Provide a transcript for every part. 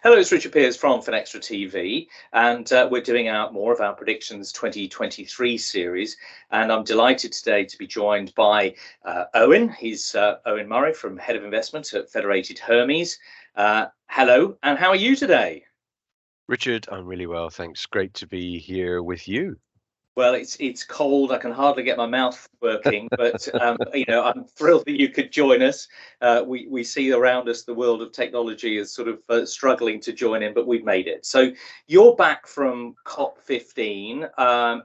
Hello, it's Richard Pears from FinextraTV, and we're doing more of our Predictions 2023 series. And I'm delighted today to be joined by Eoin. He's Eoin Murray, from Head of Investment at Federated Hermes. Hello, and how are you today? Richard, I'm really well, thanks. Great to be here with you. Well, it's cold. I can hardly get my mouth working, but I'm thrilled that you could join us. We see around us the world of technology is sort of struggling to join in, but we've made it. So you're back from COP15,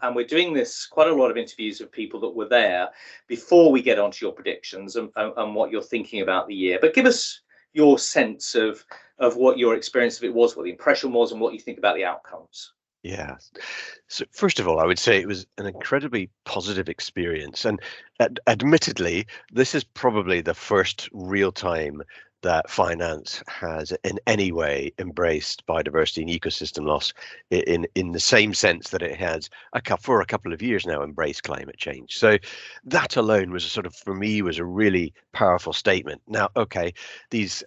and we're doing this quite a lot of interviews of people that were there before we get onto your predictions and what you're thinking about the year. But give us your sense of what your experience of it was, what the impression was, and what you think about the outcomes. Yeah. So first of all, I would say it was an incredibly positive experience. And admittedly, this is probably the first real time that finance has in any way embraced biodiversity and ecosystem loss in the same sense that it has for a couple of years now embraced climate change. So that alone was for me, was a really powerful statement. Now, okay, these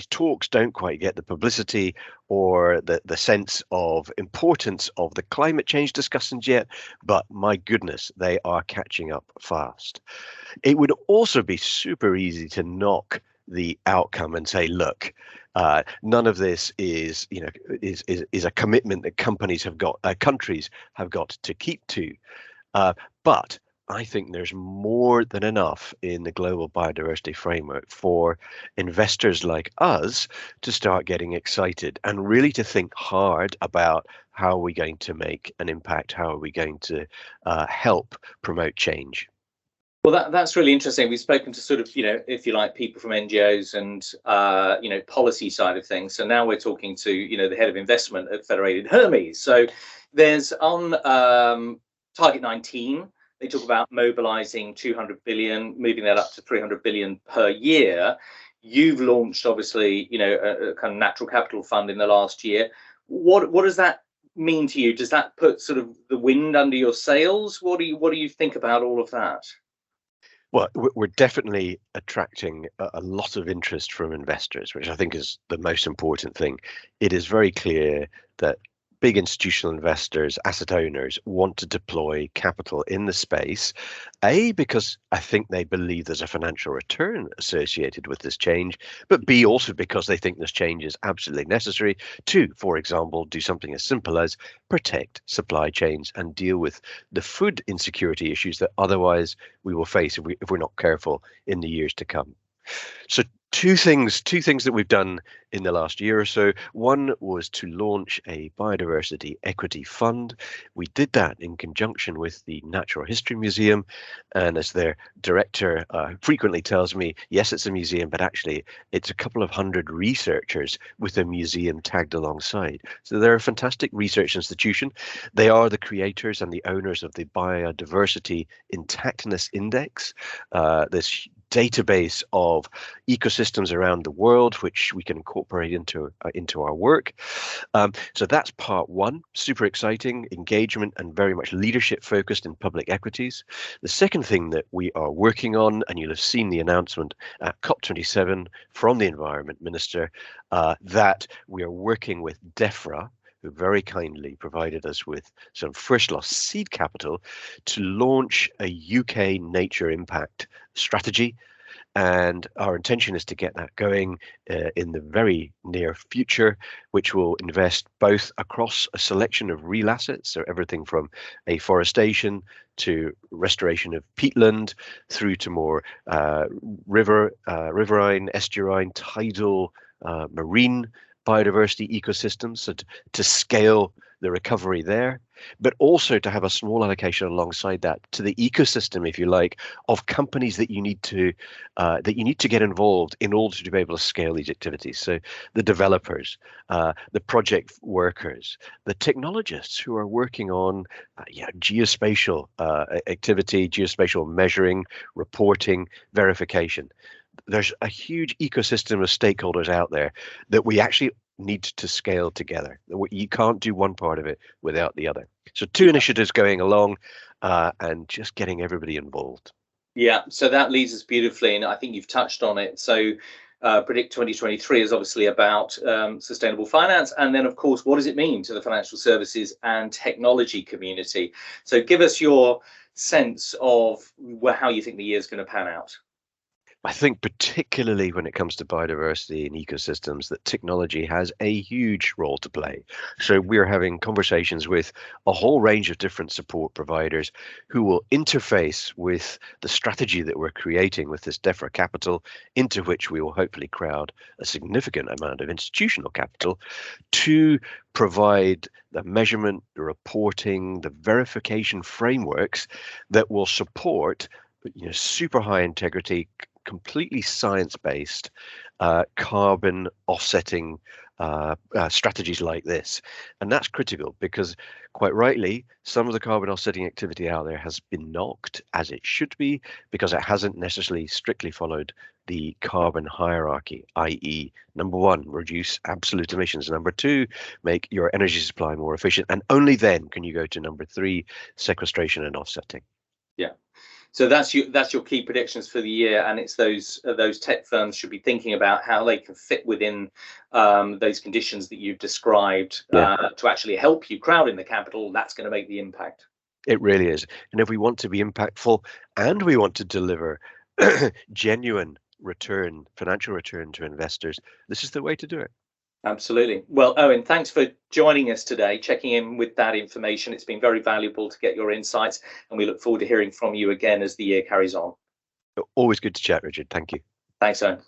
talks don't quite get the publicity or the sense of importance of the climate change discussions yet, but my goodness, they are catching up fast. It would also be super easy to knock the outcome and say, look, none of this is a commitment that countries have got to keep to. But I think there's more than enough in the global biodiversity framework for investors like us to start getting excited and really to think hard about how are we going to make an impact, how are we going to help promote change. Well, that's really interesting. We've spoken to if you like, people from NGOs and, policy side of things. So now we're talking to, the head of investment at Federated Hermes. So there's on Target 19, they talk about mobilizing 200 billion, moving that up to 300 billion per year. You've launched, obviously, a kind of natural capital fund in the last year. What does that mean to you? Does that put sort of the wind under your sails? What do you think about all of that? Well, we're definitely attracting a lot of interest from investors, which I think is the most important thing. It is very clear that big institutional investors, asset owners, want to deploy capital in the space, A, because I think they believe there's a financial return associated with this change, but B, also because they think this change is absolutely necessary to, for example, do something as simple as protect supply chains and deal with the food insecurity issues that otherwise we will face if we're not careful in the years to come. So two things that we've done in the last year or so. One was to launch a biodiversity equity fund. We did that in conjunction with the Natural History Museum. And as their director frequently tells me, yes, it's a museum, but actually it's a couple of hundred researchers with a museum tagged alongside. So they're a fantastic research institution. They are the creators and the owners of the Biodiversity Intactness Index, this database of ecosystems around the world, which we can incorporate into our work. So that's part one, super exciting, engagement and very much leadership focused in public equities. The second thing that we are working on, and you'll have seen the announcement at COP27 from the Environment Minister, that we are working with DEFRA, who very kindly provided us with some first loss seed capital to launch a UK nature impact strategy. And our intention is to get that going in the very near future, which will invest both across a selection of real assets, so everything from afforestation to restoration of peatland, through to more riverine, estuarine, tidal, marine biodiversity ecosystems, so to scale the recovery there, but also to have a small allocation alongside that to the ecosystem, if you like, of companies that you need to get involved in order to be able to scale these activities. So the developers, the project workers, the technologists who are working on geospatial activity, geospatial measuring, reporting, verification. There's a huge ecosystem of stakeholders out there that we actually need to scale together. You can't do one part of it without the other. So two initiatives going along and just getting everybody involved. Yeah, so that leads us beautifully, and I think you've touched on it. So Predict 2023 is obviously about sustainable finance. And then, of course, what does it mean to the financial services and technology community? So give us your sense of how you think the year is going to pan out. I think particularly when it comes to biodiversity and ecosystems, that technology has a huge role to play. So we're having conversations with a whole range of different support providers who will interface with the strategy that we're creating with this DEFRA capital, into which we will hopefully crowd a significant amount of institutional capital to provide the measurement, the reporting, the verification frameworks that will support super high integrity, completely science-based carbon offsetting strategies like this. And that's critical because, quite rightly, some of the carbon offsetting activity out there has been knocked, as it should be, because it hasn't necessarily strictly followed the carbon hierarchy, i.e., number one, reduce absolute emissions. Number two, make your energy supply more efficient. And only then can you go to number three, sequestration and offsetting. Yeah. So that's your key predictions for the year, and it's those tech firms should be thinking about how they can fit within those conditions that you've described to actually help you crowd in the capital. That's going to make the impact. It really is. And if we want to be impactful and we want to deliver genuine return, financial return to investors, this is the way to do it. Absolutely. Well, Eoin, thanks for joining us today, checking in with that information. It's been very valuable to get your insights, and we look forward to hearing from you again as the year carries on. Always good to chat, Richard. Thank you. Thanks, Eoin.